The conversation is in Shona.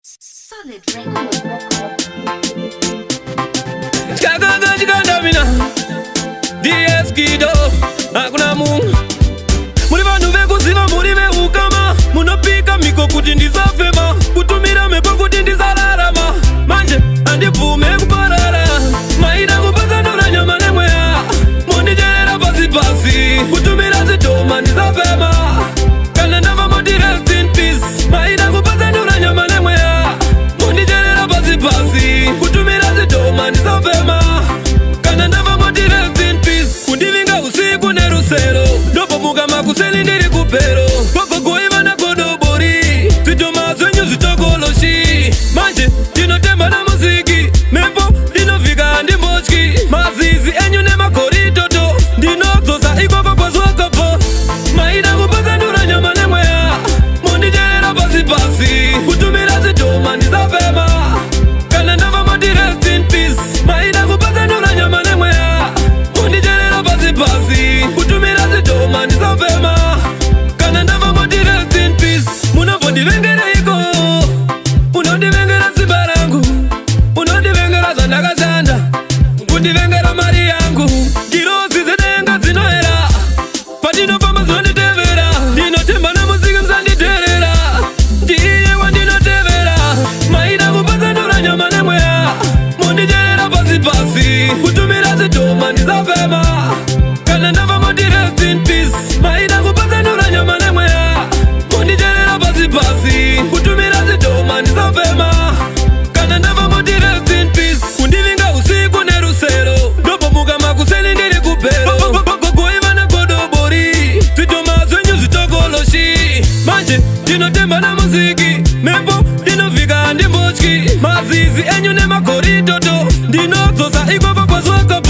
Solid record. Chikagandamina DS Kido hakuna Mungu. Muri vanhu vekuziva muri veukama, munopika miko kuti ndisafema, kutumira mepo kuti ndisararama. Manje handibvume kuparara, maida kupatsanura nyama nemweya, mondicherera pasi pasi, kutumira zvidhoma ndisafema. Kana ndafa moti rest in peace, maida kupatsanura nyama nemweya, mondicherera pasi pasi, kutumira zvidhoma ndisafema. Kana ndafa moti rest in peace, kundivinga usiku nerusero, ndopomuka makuseni ndiri kupero, gogogoiva nagodobori, zvidhoma zvenyu zvitokoloshi. Manje ndinotemba namuziki, mepo ndinovhika handimbotyi, mazizi enyu nemakoritoto, ndinodzosa ikoko kwazvakapo. Maida kupatsanura nyama nemweya, mondicherera pasi pasi, kutumira zvidhoma ndisafema. Kana ndafa moti rest in peace, maida kupatsanura nyama nemweya, mondicherera pasi pasi, kutumira zvidhoma ndisafema. Kana ndafa moti rest in peace, munombondivengereiko, unondivengera simba rangu, unondivengera zvandakashanda, kundivengera mari yangu, ndirozi dzedenga dzinoera, pandinofamba zinonditevera, ndinotemba namuziki musanditerera, ndiye wandinotevera. Maida kupatsanura nyama nemweya, mondicherera pasi pasi, kutumira zvidhoma ndisafema. Kana ndafa moti rest in peace, maida kupatsanura nyama nemweya, mondicherera pasi pasi, kutumira zvidhoma ndisafema. Kana ndafa moti rest in peace, kundivinga usiku nerusero, ndopomuka makuseni ndiri kupero, gogogoiva nagodobori, zvidhoma zvenyu zvitokoloshi. Manje ndinotemba namuziki, mepo ndinovhika handimbotyi, mazizi enyu nemakoritoto, ndinodzosa ikoko kwazvakapo.